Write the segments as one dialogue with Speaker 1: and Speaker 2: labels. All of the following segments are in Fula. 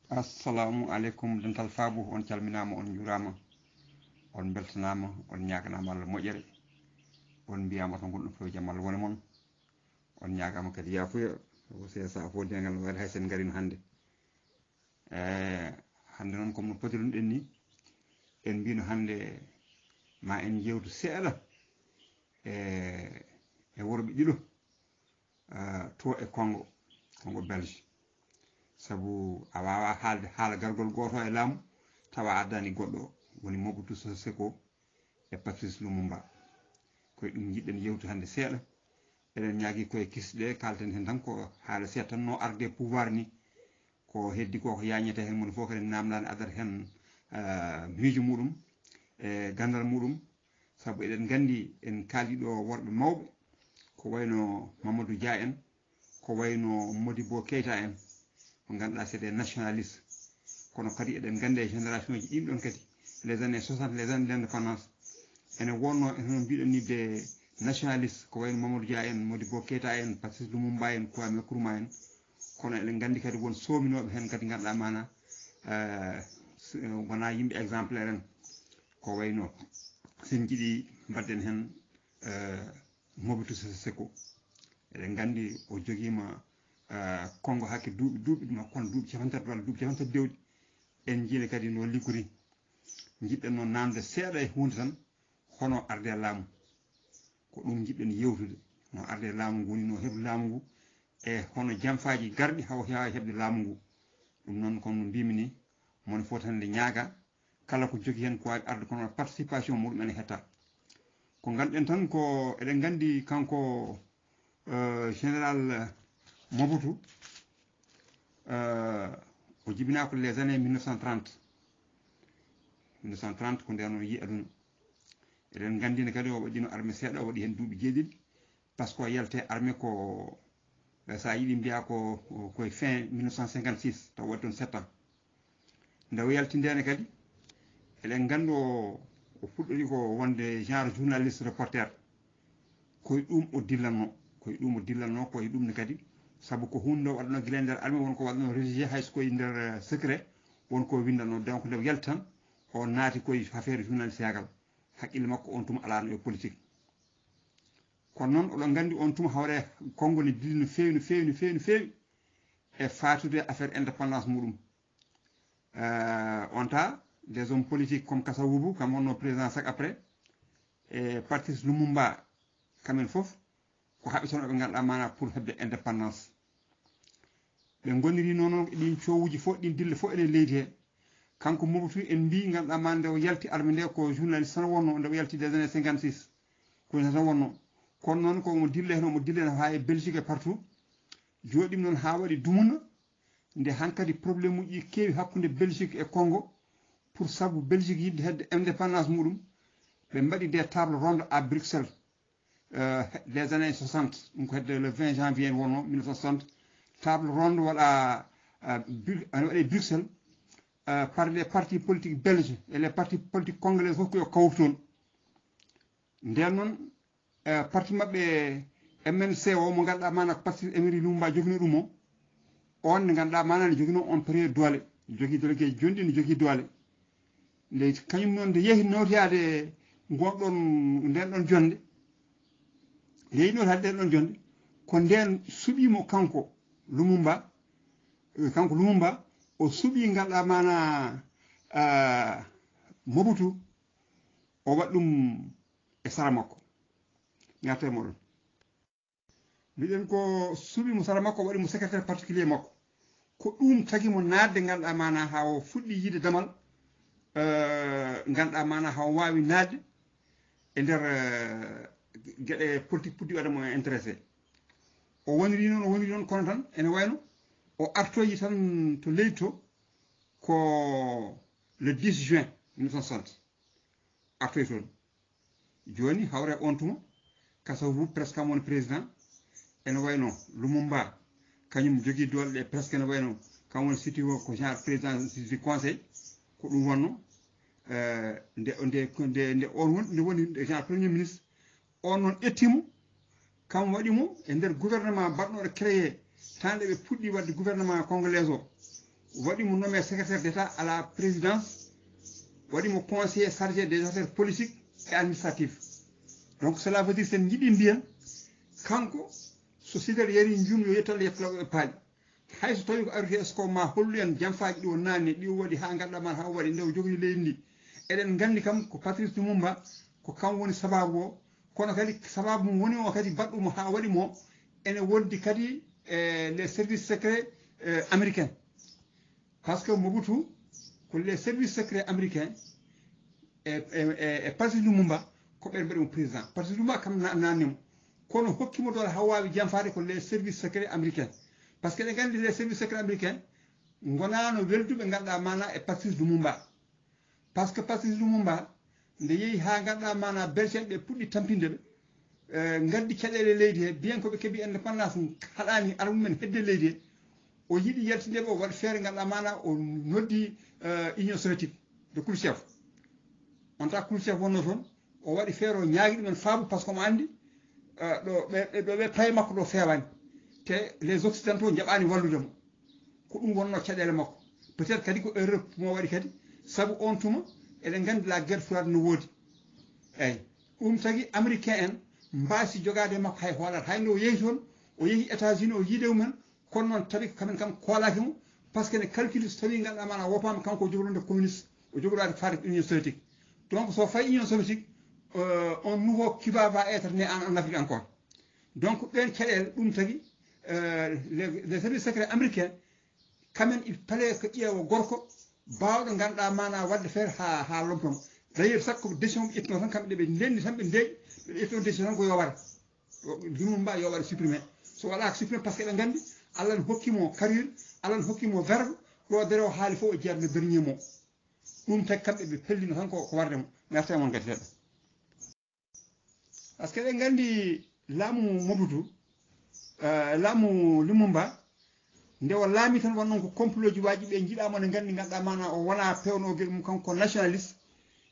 Speaker 1: assalamu alaikum dental fabu on calminama on jurama on beltanama on ñaganama Allah moƴƴere on mbiyama to gonɗo fo jamal woni mon on ñagama kadi yafuya o sesa fo dengal waɗa hay sen garin hande hande noon comme no potiruɗen ni en mbino hande ma en jewtu seeɗa e worɓe ɗiɗo to e Congo Belge sabu a wawa haalde haala gargol goto e laamu tawa addani goɗɗo woni Mobutu Sese Seko e Patrice Lumumba koye ɗum jiɗɗen yewtu hande seeɗa eɗen ñaagui koye kisɗe kalten hen tan ko haala seeɗa tan no arde pouvoir ni ko heddi ko yañete hen moni fof kadi namdani adata hen miijo muɗum e gandal muɗum sabu eɗen gandi en kaaliɗo worɓe mawɓe ko wayno Mamadou Dia en ko wayno Modibo Keita en ko ganduɗa c'est des nationalistes kono kadi eɗen gandi e génération ji ɗin ɗon kadi les années 60 les années de l'indépendance ene wonno eno mbiɗen ni des nationalistes ko wayno Mamadou Dia en Modibo Keita en Patrice Lumumba en Kwame Nkrumah en kono eɗen gandi kadi won sominoɓe hen kadi ganduɗa mana wona yimɓe exemplaire en ko wayno sen jiiɗi mbadden hen Mobutu Sese Seko eɗen gandi o joguima Congo hakke duuɓi ɗum kono duuɓi capantati walla duuɓi capantati dewɗi en jiile kadi no liggori jiɗɗen noon namde seeɗa e hunde tan hono arde laamu ko ɗum jiɗɗen yewtude no arde laamu ngu ni no heɓi laamu ngu e hono jamfaji garɗi haw heewa heɓde laamu ngu ɗum noon kono no mbimi ni moni fof tan nde ñaaga kala ko jogui hen ko wawi arde kono participation muɗum ene hetta ko ganduɗen tan ko eɗen gandi kanko général Mobutu o jibinako les années 1930 ko nden o yi aduna eɗen gandino kadi o waɗino armée seeɗa o waɗi hen duuɓi jeeɗiɗi par ce que o yalte armée ko sa yiiɗi mbiya ko koye fin 1956 taw waɗi toon 7 ans nde o yalti ndene kadi eɗen gandi o fuɗɗori ko wonde genre journaliste reporter koye ɗum o dillanno koye ɗum ne kadi sabu ko hunde o waɗano guila nder armée wonko waɗano rédigé hayso koye nder secret wonko windanno donc nde o yalti tan o naati koye affaire journaliste yagal haqqille makko on tuma alano e politique kono noon oɗon gandi on tuma hawre Congo ne dilli no feewi e fatude affaire indépendance muɗum on ta des hommes politiques comme Kasavubu kam wonno président sak après e Patrice Lumumba kamen foof ko haɓe toon ɓe ganduɗa mana pour hebde indépendance ɓe goniri noon ɗin cowuji fof ɗin dille fof ene leydi he kanko Mobutu en mbi ganduɗa ma nde o yalti armée nde ko journaliste tan wonno nde o yalti des années 56 ko tan wonno kono noon komo dille hen omo dille ha e Belgique e partout joɗima noon ha waɗi dumuna nde hankkadi probléme uji keewi hakkude Belgique e Congo pour sabu Belgique yidde hedde indépendance muɗum ɓe mbaɗi des tables rondes à Bruxelles les années 60 ɗum ko hedde le 20 janvier wonno 1960 table ronde waɗa waɗe Bruxelles par les partis politiques belges et les partis politiques congolais fof ko yo kawru toon nden noon parti mabɓe MNC o mo ganduɗa mana ko Patrice Emery Lumumba jogino ɗum o on nde ganduɗa mana ne jogino on période doole jogui délégué jonɗi ne jogui doole nde kañum noon nde yeehi nawtoyade gonɗon nden ɗon jonde yeehi nawtoyade nden ɗon jonde ko nden suuɓimo kanko Lumumba o suuɓi ganduɗa mana Mobutu o waɗi ɗum e sara makko ñaate moɗon mbiɗen ko suuɓimo sara makko o waɗi mo secrétaire particulier makko ko ɗum tagimo nadde ganduɗa mana ha o fuɗɗi yiide damal ganduɗa mana ha o wawi nadde e nder gueɗe politique puɗɗi waɗamo intéressé o woniri noon kono tan ene wayno o artoyi tan to leydi to ko le 10 juin 1960 artoyi toon joni hawre on tuma Kasavubu presque kam woni président ene wayno Lumumba kañum jogui dole ɗe presque ene wayno kam woni siti o ko genre président du conseil ko ɗum wonno nde on woni genre premier ministre on noon ƴettimo kam waɗimo e nder gouvernement mbaɗnoɗo créé tan nde ɓe puɗɗi wadde gouvernement congolais o waɗi mo nommé secrétaire d'état à la présidence, waɗi mo conseiller chargé des affaires politiques et administratives. Donc cela veut dire sen jiɗi mbiyan kanko so sidere yari njum yo yettal yettalaɓe paaɗi hayso tawi ko arti esco ma hollu en jamfaaji ɗi o naanni ɗi o waɗi ha ganduɗa man ha waɗi nde o jogori leydi ndi eɗen gandi kam ko Patrice Lumumba ko kam woni sababu o kono kadi sababu mum woni o kadi baɗɗumo ha waɗi mo ene wondi kadi les services secrets américains par ce que Mobutu ko les services secrets américains e Patrice Lumumba ko ɓen mbaɗi mo président Patrice Lumumba kam nannimo kono hokkimo ɗon ha wawi jamfade ko les services secrets américains par ce que ɗe gandi les services secrets américains gonano welduɓe ganduɗa mana e Patrice Lumumba par ce que Patrice Lumumba nde yeehi ha ganduɗa mana belgien ɓe puɗɗi tampinde ɓe gaddi caɗele leydi he bien koɓe keeɓi indépendance haɗani ara mumen hedde leydi he o yiiɗi yaltideɓe o waɗi feere ganduɗa mana o noddi union soviétique de Khrouchtchev on ta Khrouchtchev wonno toon o waɗi feere o ñaagui ɗumen faamu par ce que omo andi ɗo ɓe paye makko ɗo fewani te les occidentaux jaɓani walludemo ko ɗum wonno caɗele makko peut être kadi ko erreur mo waɗi kadi saabu on tuma eɗen gandi la guerre froide no woodi eyyi ɗum tagui américain en mbasi jogade makko hay hoolat hayno o yeehi toon o yeehi États-Unis o yiidew men kono noon tawi kamen kam koolaki mo par ce que ne calcule so tawi ganduɗa mana wopama kanko o jogorode communiste o jogorade faade union soviétique donc so fayi union soviétique un nouveau Cuba va être né en Afrique encore donc ɓen caɗele ɗum tagui les services secrets américains kamen il fallait ko ƴeewa gorko bawɗo ganduɗa mana wadde feere ha lomtomo d' ailleurs sakko décision ɓe ƴettino tan kamɓe ɓe ndenni tan ɓe ndeeƴi ɓe ƴettino décision tan ko yo waɗa Lumumba yo waɗa supprimé so waɗaka supprimé par ce que ɓe gandi Allah ne hokkimo carrière Allah ne hokkimo verbe ɗo dere o haali fof o jeeyat le dernier mot ɗum tagi kamɓe ɓe pellino tan ko warde mo merci mon gati seeɗa par ce que ɗen gandi laamu Mobutu laamu Lumumba nde o laami tan wonnon ko complot ji waji ɓe jiiɗamo ne gandi ganduɗa mana o wona pewnoguel mum kanko nationaliste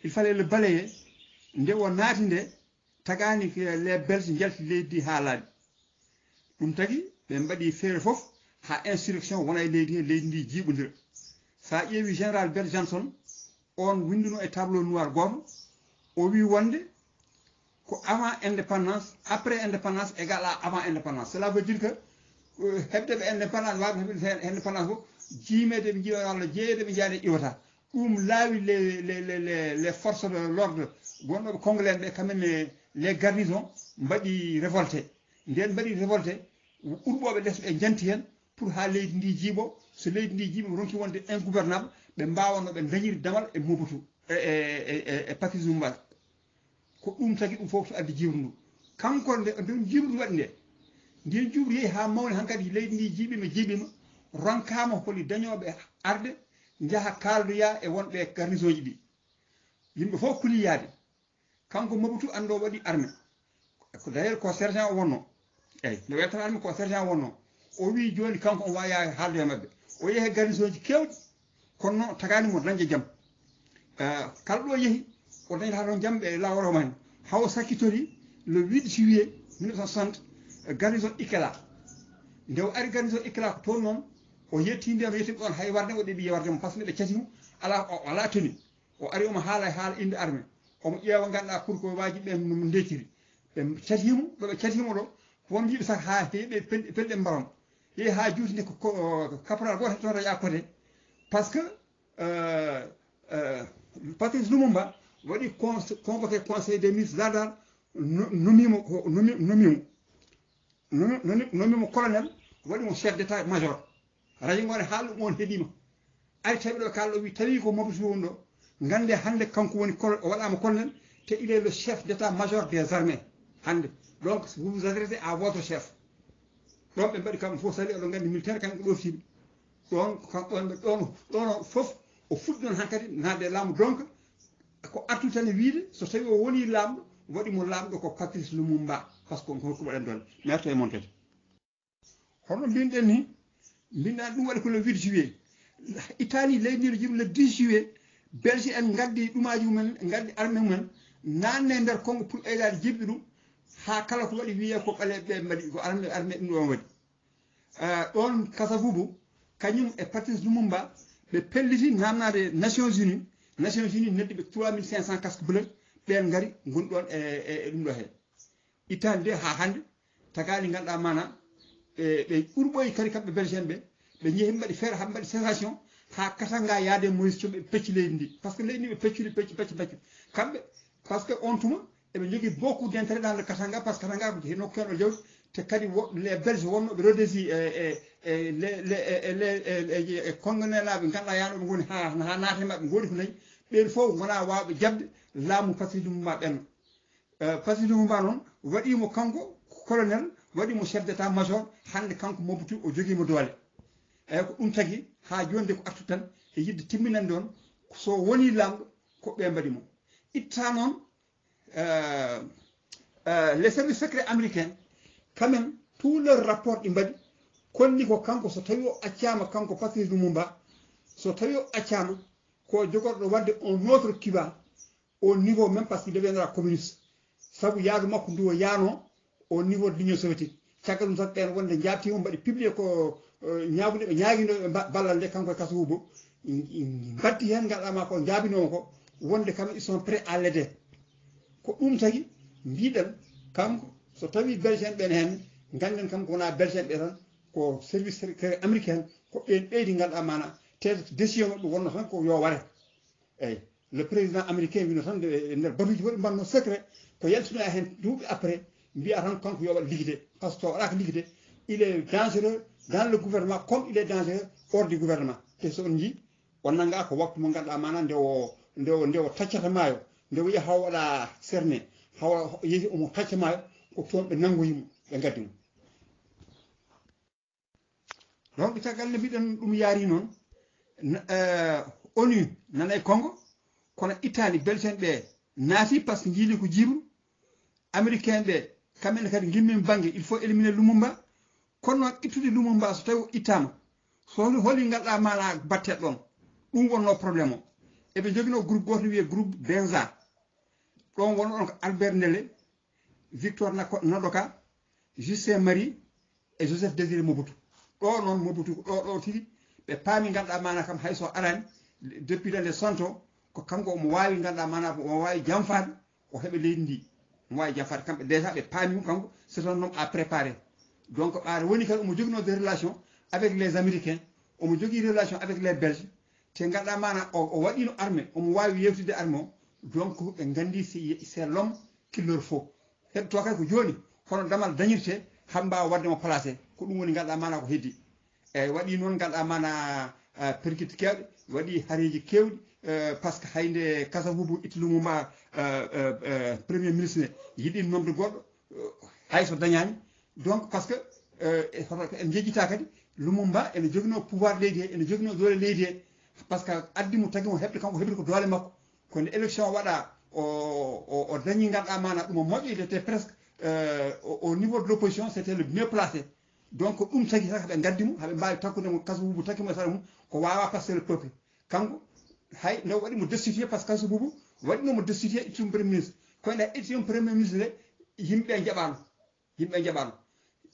Speaker 1: il fallait le balayer nde o naati nde tagani les belges jalti leydi ha laaɓi ɗum tagui ɓe mbaɗi feere foof ha insurrection wona e leydi he leydi ndi jiiɓodira sa ƴeewi général Bert Johnson on winduno e tableau noir goto o wi wonde ko avant indépendance après indépendance égal à avant indépendance cela veut dire que hebde ɓe indépendance waɓe heɓde indépendance fof jiimede ɓe jiiwa walla jeeyede ɓe jaade iwata ɗum laawi les forces de l'ordre gonɗoɓe congolais ɓe kamen les garnisons mbaɗi révolté nden mbaɗi révolté ɓurɓoɓe less ɓe janti hen pour ha leydi ndi jiiɓo so leydi ndi jiiɓi ronki wonde ingouvernable ɓe mbawano ɓe dañiri damal e Mobutu e Patrice Lumumba ko ɗum tagui ɗum fof so addi jiwru ndu kanko nde jiwru ndu waɗi nde ndin juɓru yeehi ha mawni hankkadi leydi ndi jiiɓima ronkama holi dañoɓe arde jaaha kaldoya e wonɓe garnison ji ɗi yimɓe fof kuli yaade kanko Mobutu ando waɗi armée ko d'ailleurs ko sergent o wonno eyyi no wettata armée ko sergent wonno o wi joni kanko on wawi yaade haalde e mabɓe o yeehe garnison ji kewɗi kono noon tagani mo dañde jaam kala ɗo yeehi o dañata toon jaam ɓe lawol omani hawo sakkitori le 8 juillet 1960 garnison Ikela nde o ari garnison Ikela ko toon noon o yetti nde no yettimi ɗon hay warde o ɗeɓi yewardemo par ce que ɓe catimo ala teni o ari omo haala inde armée omo ƴeewa ganduɗa pour ko waji ɓe no ndekiri ɓe catimo ɗoɓe catimo ɗo won yiiɓe saka ha heeɓe pelɗe mbarom yeehi ha juuti nde ko caporal goto heɓtoto ya côté par ce que Patrice Lumumba waɗi convoqué conseil des ministres ladar nomimo colonel waɗimo chef d' état major radio ngone haala ɗum on heeɗima ari tawi ɗo kalɗo wi tawi ko Mobutu woni ɗo gande hande kanko woni o waɗama colonel te il est le chef d' état major des armées hande donc vous vous adressez à votre chef ɗon ɓe mbaɗi kamɓe fof sali oɗon gandi militaire kamɓe ko ɗoftiɓe ɗon fof o fuɗɗi noon hankkadi nadde laamu donc ko artu tan e wiide so tawi o woni lamɗo waɗimo lamɗo ko Patrice Lumumba par ce que ko waɗen ɗon merto e moon kadi hono mbinɗen ni mbinɗan ɗum waɗi ko le 8 juillet Italie leydi ndi jiiɓi le 10 juillet Belge en gaddi ɗumaji mumen gaddi armée mumen nanne nder Congo pour ɓeydade jiɓɓe ɗum ha kala ko waɗi wiye ko ɓaleɓe mbaɗi ko armée ɗum ɗon waɗi ɗon Kasavubu kañum e Patrice Lumumba ɓe pelliti namnade Nations Unies neddi ɓe 3500 casque bleu ɓen ngari goni ɗon e ɗum ɗo he Italie nde ha hande tagaɗi ganduɗa mana ɓe ɓurɓoyi kadi kamɓe Belgique ɓe jeehi ɓe mbaɗi feere haɓe mbaɗi cessation ha katanga yaade Moïse Thioune ɓe pecci leydi ndi par ce que leydi ndi ɓe pecculi pecci kamɓe par ce que on tuma eɓe jogui beaucoup d' intérêt dans le Katanga par ce que Katanga ko nokku kenɗo jawdi te kadi les Belges wonnoɓe Rhodésie les Congolais ganduɗa yanoɓe goni ha naate mabɓe goni ko nayi ɓen fof wona wawɓe jabde laamu Patrice Lumumba ɓenno Patrice Lumumba noon waɗimo kanko colonel waɗimo chef d' état major hande kanko Mobutu o joguimo doole eyyi ko ɗum tagui ha joni de ko artu tan e yidde timminande on so woni lamɗo ko ɓe mbaɗimo itta noon les services secrets américains quand même tout leur rapport ɗi mbaɗi kolli ko kanko so tawi o accama kanko Patrice Lumumba so tawi o accama ko jogorɗo wadde un autre Cuba au niveau même parce qu'il deviendra communiste saabu yaadu makko ndu o yaano au niveau de l'Union soviétique caggal ɗum tan ɓen wonde jabtimo mbaɗi publié ko ñagude ɓe ñaguino ballal nde kanko e Kasso Hubo mbatti hen gaɗama ko jaabinomo ko wonde kam ils sont prêts à l'aider ko ɗum tagui mbiɗen kanko so tawi Belgique ɓen hen ganden kam ko wona Belgique ɓe tan ko service secret américain ko ɓen ɓeydi ganduɗa mana te décision maɓɓe wonno tan ko yo waɗe eyyi le président américain wino tan nder batuji fof ɓe mbanno secret ko yaltinoya hen duuɓi après mbiya tan kanko yo waɗa liggide par ce que so waɗaka liggide il est dangereux dans le gouvernement comme il est dangereux hors du gouvernement te so on jii on nanga ko waktu mo ganduɗa mana nde o taccata maayo nde o yiya haw waɗa cerné hawa yeehi omo tacca maayo ko toon ɓe nangoyimo ɓe gaddimo donc caggal nde mbiɗen ɗum yaari noon ONU nana e Congo kono Italie Belgique ɓe naati par ce que jiili ko jibru américain ɓe kamɓene kadi gimmimi banggue il faut éliminer Lumumba kono noon ittude Lumumba so tawi o ittama so holi galɗa mana batteɗo ɗon ɗum wonno probléme o eɓe joguino groupe goto wiye groupe Benza ɗon wonno ɗon ko Albert Ndele Victor Nadoka Justin Marie et Joseph Désiré Mobutu ɗo noon Mobutu ɗo tigi ɓe paami ganduɗa mana kam hayso arani depuis dans les santo ko kanko omo wawi ganduɗa mana omo wawi janfade o heeɓa leydi ndi omo wawi janfade kamɓe déjà ɓe paami kanko c'est un homme à préparer donc ɓaade woni kadi omo joguino des relations avec les américains omo jogui relation avec les belges te ganduɗa mana o waɗino armée omo wawi yewtide armée o donc ɓe gandi c'est l'homme qu'il leur faut heɓto kadi ko joni hono damal dañirte haɓe mbawa waddemo placé ko ɗum woni ganduɗa mana ko heddi eyyi waɗi noon ganduɗa mana perkite kewɗe waɗi haareji kewɗi par ce que haynde Kasso Hubo itti Lumumba premier ministre ne yiɗi nomde goɗɗo hayso dañani donc par ce que en jejjita kadi Lumumba ene joguino pouvoir leydi he ene joguino doole leydi he par ce que addimo tagimo heɓde kanko heɓde ko doole makko kono élection waɗa o dañi ganduɗa mana ɗum o moƴƴo il était presque au niveau de l'opposition c'était le mieux placé donc ɗum tagui tan haɓe gaddimo haɓe mbawi takkudemo Kasso Hubo takkimo e sara mum ko wawa passer le peuple kanko hay nde waɗimo destitué par ce que Kasso Hubo waɗinomo destitué ittimo premier ministre kono nde ittimo premier ministre nde yimɓe jaɓano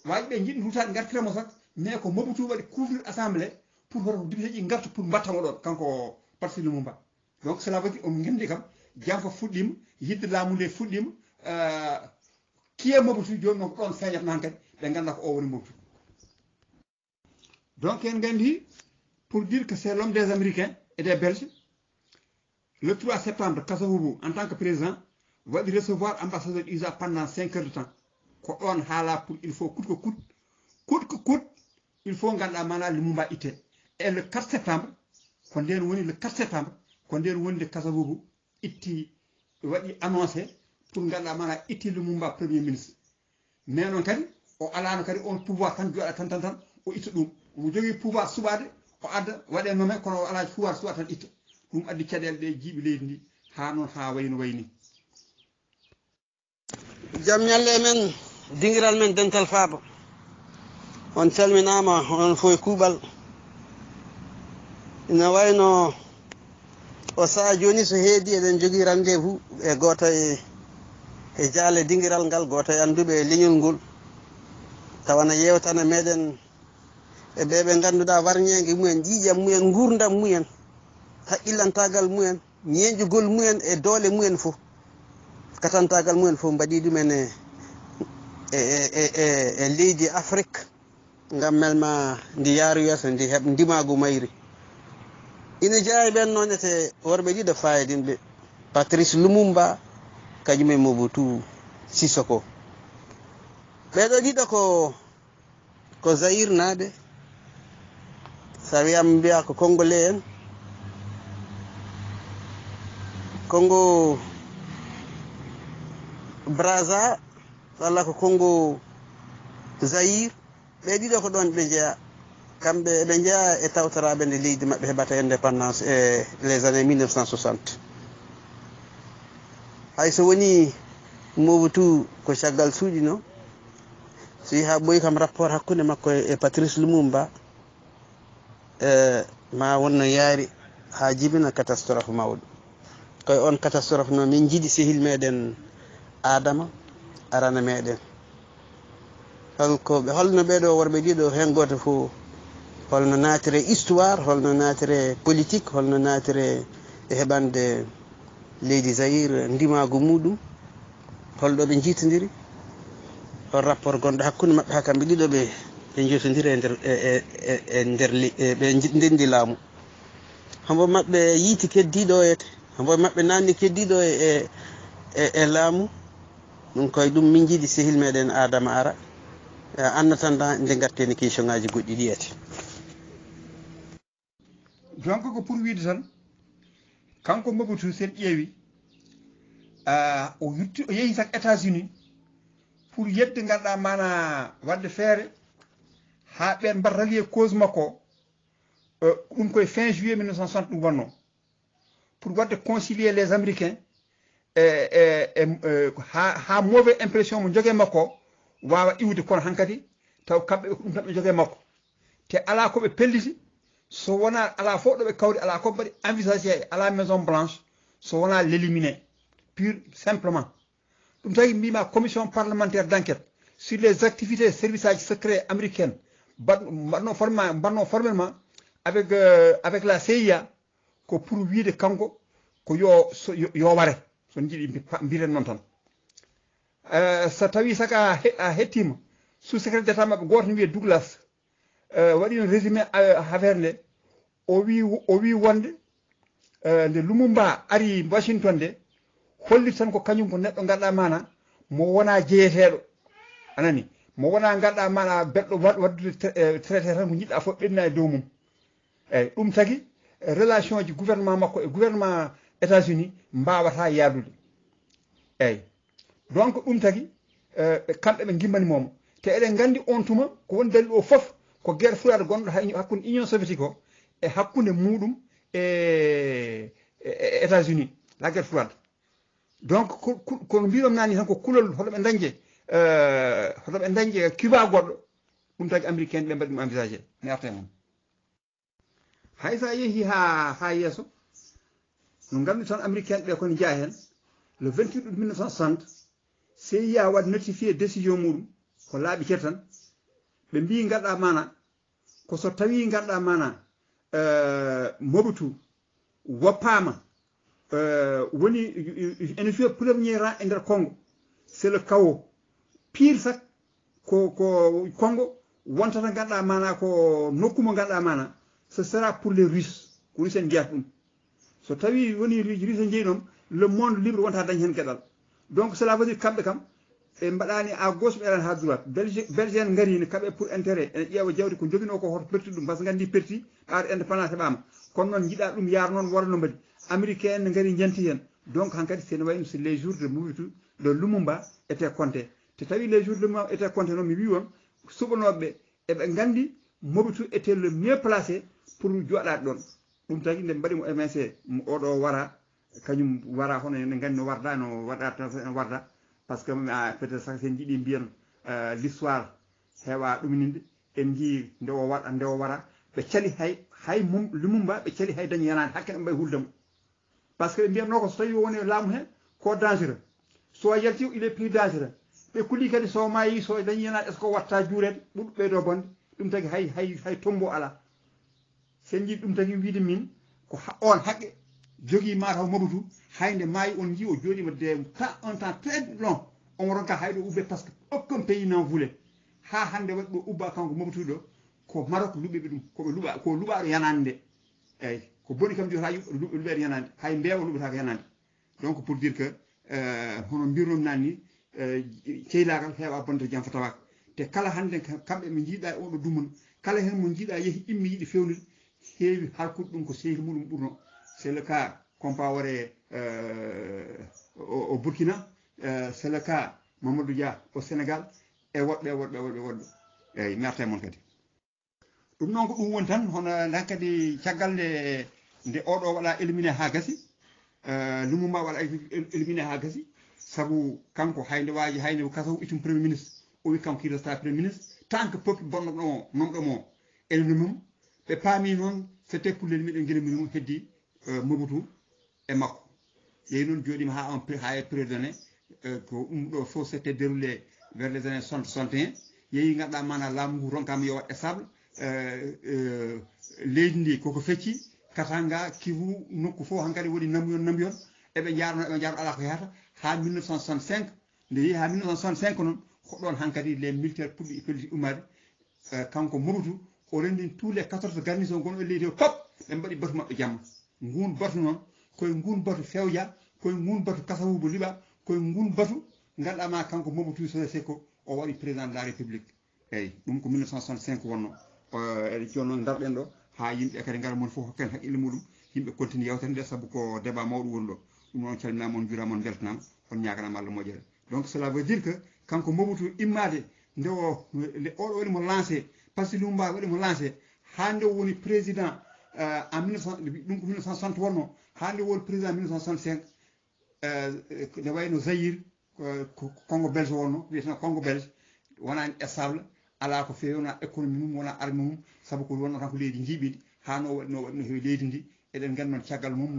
Speaker 1: wawi ɓe jiɗi rutade gartiramo sak mais ko Mobutu waɗi couvrir assemblée pour hoto député ji garta pour mbattamo ɗon kanko Patrice Lumumba donc cela veut dire on gandi kam janfa fuɗɗima yidde laamu nde fuɗɗima kiye Mobutu joni noon ko ɗon feeñata nan kadi ɓe ganda ko o woni Mobutu donc en gandi pour dire que c'est l'homme des Américains et des Belges le 3 septembre Kasso Hubo en tant que président waɗi recevoir ambassadeur USA pendant 5 heures de temps ko ɗon haala pour il faut coûte que coûte il faut ganduɗa mana Lumumba itte et le 4 septembre ko nden woni le 4 septembre ko nden wonde Kasso Hubo itti waɗi annoncé pour ganduɗa mana itti Lumumba premier ministre mais noon kadi o alano kadi on pouvoir tan joɗa tan o itta ɗum omo jogui pouvoir suɓade o adda waɗe nommé kono o ala pouvoir suɓa tan itta ɗum addi caɗele ɗe jiiɓi leydi ndi ha noon ha wayno wayni
Speaker 2: jam ñalle men dingiral men dental faaba on calminama on foye kuuɓal ina wayno o saha joni so heedi eɗen jogui rendez-vous e goto e jaale dingiral ngal goto e anduɓe e leñol ngol tawana yewtana meɗen e ɓe ganduɗa warñege mumen ƴiƴam mumen gurdam mumen haqqillantagal mumen ñeejugol mumen e doole mumen fof katantagal mumen fof mbaɗi ɗumen e leydi Afrique ngam melma ndi yaaru yeeso ndi heɓ ndimagu mayri ina jeeya ɓen noon ete worɓe ɗiɗo fayidinɓe Patrice Lumumba kañumen Mobutu Sissoko ɓeɗo ɗiɗo ko Zaïre naaɓe sa wiyama mbiya ko congolais en Congo Brazza walla ko Congo Zaïre ɓe ɗiɗo ko ɗon ɓe jeeya kamɓe ɓe jeeya e tawtoraɓe nde leydi maɓɓe heɓata indépendance e les années 1960 hay so woni Mobutu ko caggal suuɗi no so yi ha ɓoyi kam rapport hakkude makko e Patrice Lumumba ma wonno yaari ha jibina catastrophe mawɗo koye on catastrophe noon min jiiɗi sehil meɗen Adama arana meɗen holno ɓeɗo worɓe ɗiɗo hen goto fof holno natire histoire holno natire politique holno natire e heɓande leydi Zaïre ndimagu muɗum holɗo ɓe jiitodiri hol rapport gonɗo hakkude maɓɓe ha kamɓe ɗiɗo ɓe jiitodiri e nder ɓe ndendi laamu hombo maɓɓe yiiti keddiɗo ete hombo maɓɓe nanni keddiɗo e laamu ɗum koye ɗum min jiiɗi sehil meɗen Adama ara annatanda nde garteni question ngaji goɗɗi ɗiyete
Speaker 1: donc ko pour wiide tan kanko Mobutu sen ƴeewi o yeehi tak États-Unis pour yedde ganduɗa mana wadde feere ha ɓen mbat rallier cause makko ɗum koye fin juillet 1960 ɗum wonno pour wadde concilier les américains ha mauvaise impression mo jogue makko wawa iwde kono hankadi taw kamɓe ko ɗum tan ɓe jogue makko te ala koɓe pelliti so wona ala fof ɗo ɓe kawri ala ko mbaɗi envisagé ala maison blanche so wona l'éliminer pur simplement ɗum tagi mbima commission parlementaire d'enquête sur les activités des services secrets américains mbanno formellement avec la CIA ko pour wiide kanko ko yo ware so jiiɗi mbiren noon tan so tawi saka a hettima sous secrétaire d'état maɓɓe goto wiye Douglas waɗi no résumé affaire nde o wi wonde nde Lumumba ari Washington nde hollit tan ko kañum ko neɗɗo ganduɗa mana mo wona jeeyeteɗo anani mo wona ganduɗa mana beɗɗo waddude traité tan ko jiɗɗa fof ɓenna e dow mum eyyi ɗum tagui relation ji gouvernement makko e gouvernement États-Unis mbawata yaadude eyyi donc ɗum tagui kamɓe ɓe gimmanimomo te eɗen gandi on tuma ko woni dali o foof ko guerre froide gonɗo hakkude Union soviétique o e hakkude muɗum e États-Unis la guerre froide donc kono mbiɗom nani tan ko kulol hoɗo ɓe dañje Cuba goɗɗo ɗum tagi américain ɓe mbaɗi ɗum envisagé mi arta mon hay sa yeehi ha yeeso no gandi tan américain ɓe kone jaa hen le 28 août 1960 CIA waɗi notifié décision muɗum ko laaɓi kete tan ɓe mbi ganduɗa mana ko so tawi ganduɗa mana Mobutu woppama woni ene joué premier rang e nder Congo c'est le chaos pire sak ko Congo wontata ganduɗa mana ko nokku mo ganduɗa mana ce sera pour les Russes ko Russes en jeyata ɗum so tawi woni Russes en jeeyi ɗon le monde libre wonta dañi hen gueɗal donc cela veut dire kamɓe kam ɓe mbaɗani à gauche ɓe ɗan ha droite belge en garini kamɓe pour intérêt ene ƴeewa jawdi ko joguino ko hoto perti ɗum par ce que gandi perti ɓaade indépendance heɓama kono noon jiiɗa ɗum yaar noon wara no mbaɗi américain en ne gari jenti hen donc hankkadi sene wayno so les jours de Mobutu de Lumumba était compté te tawi les jours de Lumumba était compté noon mi wi on suɓanoɓeɓe eɓe gandi Mobutu était le mieux placé pour joɗade ɗon ɗum tagi nde mbaɗimo MNC oɗo wara kañum wara hono ne gandi no warda no warda par ce que peut être sen jiiɗi mbiyan l'histoire heewa ɗumininde en jii nde o wara ɓe cali hay Lumumba ɓe cali hay dañi yanade hakke ɓe mbayi huldemo par ce que ɓe mbiyatno ko so tawi woni laamu he ko dangereux so yalti il est plus dangereux ɓe kuli kadi so maayi so dañi yanade est ce que watta juurede ɓurɗo ɓeydo bonde ɗum tagi hay tombo ala sen jiiɗi ɗum tagi wiide min ko on haqqe jogii mataw Mamadou haynde maayi on jii o jooɗima de un temps très long on ronka hayɗo ubbe par ce que aucun pays n'en voulait ha hande waɗi ɗo ubba kanko Mamadou ɗo ko Maroc luɓeɓe ɗum koɓe luɓa ko luɓaɗo yanande nde eyyi ko boni kam jota luɓeɗo yanande hay mbeewa luɓetako yanande donc pour dire que hono mbirnom nani ceylagal heeɓa bonde jam fatawaka te kala hande kamɓe ɓe jiiɗa e oɗo dumon kala hen mo jiiɗa yeehi immi yiɗi fewnude heewi halkude ɗum ko sehil muɗum ɓurno c'est le cas Compaoré au Burkina c'est le cas Mamadou Dia au Sénégal e woɗɓe eyyi mi arta e mon kadi ɗum noon ko ɗum woni tan hono nan kadi caggal nde oɗo waɗa éliminé ha gasi Lumumba waɗa éliminé ha gasi sabu kanko hayde waji hayde kasaw itum premier ministre o wi kanko kirasta premier ministre tant que peuple bonnoɗo o nomɗomo ene mum ɓe paami noon c'était pour l'ennemi ɗen gueɗe mum heddi Mobutu e makko yeyi noon jooɗima ha e prédonné ko ɗum ɗo fof c'était déroulé vers les années 61 yeyi ganduɗa mana laamu ngu ronkama yo waɗ stable leydi ndi koko fecci Katanga Kivu nokku fof hankkadi woni nambiyon eɓe jarno ala ko yahata ha 1965 nde yeehi ha 1965 noon hoɗon hankkadi les militaires puɗɗi politique ummade kanko Mobutu o rendini tous les 14 garnison gonɗo leydi o pop ɓe mbaɗi batu maɓɓe jamma ngun batu noon koye ngun batu Fewja koye ngun batu Kasavubu Liɓa koye ngun batu ganduɗama kanko Mobutu Sese Seko o waɗi président de la république eyyi ɗum ko 1965 wonno eɗen joni noon darɗen ɗo ha yimɓe kadi gara mon fof hokken haqqille muɗum yimɓe continue yewtere nde saabu ko débat mawɗo woni ɗo ɗum noon calminama on juurama on beltanama on ñaganama Allah moƴƴere donc cela veut dire que kanko Mobutu immade nde oɗo waɗimo lancé par ce que Lumumba waɗimo lancé ha nde woni président en 1960 wonno ha nde woni président 1965 ne wayno Zaïre Congo belge wonno wiyeteno Congo belge wonani stable ala ko fewi wona économie mum wona arme mum saabu ko wonno tan ko leydi jiiɓiɗi ha no waɗi heewi leydi ndi eɗen gandi noon caggal mum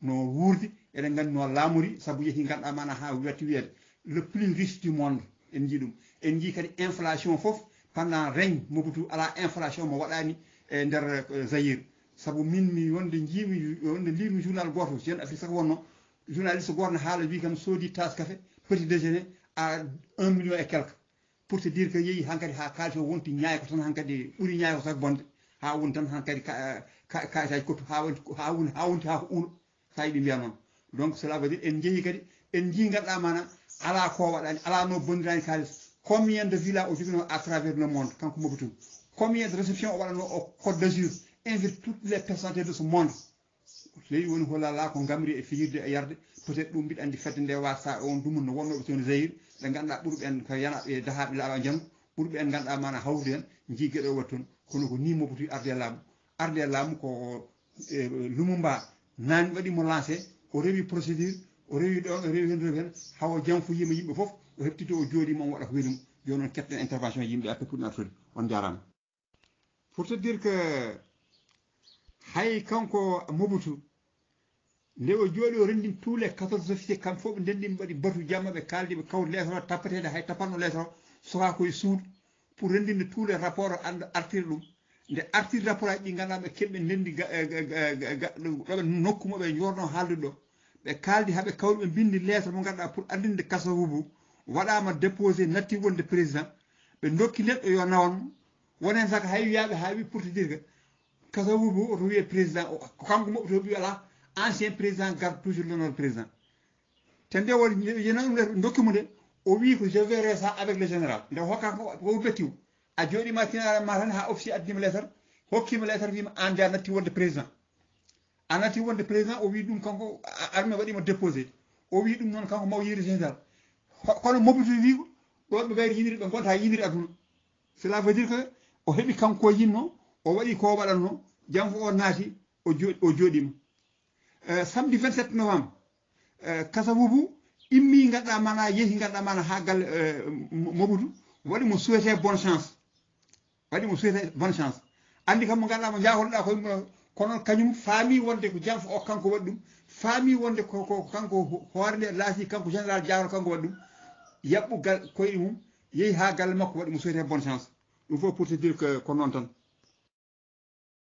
Speaker 1: no wuurdi eɗen gandi no laamori saabu yeehi ganduɗa mana ha watti wiyede le plus riche du monde en jii ɗum en jii kadi inflation foof pendant règne Mobutu ala inflation mo waɗani e nder Zaïre saabu min mi wonde limi journal goto Jeune Afrique sako wonno journaliste goto ne haala wi kam soodi tasse café petit déjeuner à 1 million et quelque pour te dire que yeehi hankkadi ha kalito wonti ñaay ko tan hankkadi ɓuuri ñaay ko tan bonde ha woni tan hankkadi kayitaji kottu ha wonti ha ko uno sa yiɗi mbiya noon donc cela veut dire en jeehi kadi en jii ganduɗa mana ala ko waɗani ala no bondirani kalis combien de villas o jogino à travers le monde kanko Mobutu combien de réception o waɗano au Côte d'Azur invite toutes les personnalités de ce monde leydi woni holala ko gamri e fijirde e yarde peut être ɗum mbiɗa andi fedde nde wasa on dumun no wonnoɓe toon Zaïre ɓe ganduɗa ɓurɓe en ko yanaɓe dahaɓe laaɓa jango ɓurɓe en ganduɗa mana hawrude hen jii gueɗe o waɗi toon kono ko ni Mobutu arde laamu ko Lumumba nani waɗimo lancé o rewi procédure o rewi ɗon o rewi hen hawo jam fu yima yimɓe foof o heɓtito o jooɗima on waɗa ko weɗum joni noon ketten intervention yimɓe après pour nattude on jarama pour te dire que hay kanko Mobutu nde o jooɗi o rendini tous les 14 officiers kamɓe fof ɓe ndendimi ɓe waɗi batu jamma ɓe kaldi ɓe kawri lettre o tappetede hay tapanno lettre o soka koye suudu pour rendinde tous les rapports artire ɗum nde artire rapport aji ɗi ganduɗa ɓe keɓɓe ndendi ɗoɓe nokku moɓe jorno haaldude ɗo ɓe kaldi haɓe kawri ɓe bindi lettre mo ganduɗa pour andinde Kasavubu waɗama déposé natti wonde président ɓe dokki neɗɗo yo nawanmo wonen saka hay wiyaɓe ha wi pour te dire que Kasavubu oto wiye président ko kanko moɓe to ɓi ala ancien président garde toujours l'honneur président te nde woni yena ɗum lettre dokkimo nde o wi ko je verrai ça avec le général nde hokkako ko bettiwo a jooɗima tinara ma tan ha officier addima lettre hokkima lettre wima an de a natti wonde président a natti wonde président o wi ɗum kanko armée waɗimo déposé o wi ɗum noon kanko maw yiide général kono Mobutu wi ko ɗon ɓe gayri yiniri ɓe gonta yiniri aduna cela veut dire que o heeɓi kanko yinno o waɗi ko waɗanno jam fo o naati o jooɗima samedi 27 novembre Kasavubu immi ganduɗa mana yeehi ganduɗa mana ha galle Mobutu waɗimo souhaité bonne chance andi kam mo ganduɗa mo jaholoɗa kono kañum faami wonde ko jam fo o kanko waɗi ɗum faami wonde ko kanko hoore nde laati kanko général Diawara kanko waɗi ɗum yaɓɓu koyɗe mum yeehi ha galle makko waɗimo souhaité bonne chance il faut pour te dire que ko noon tan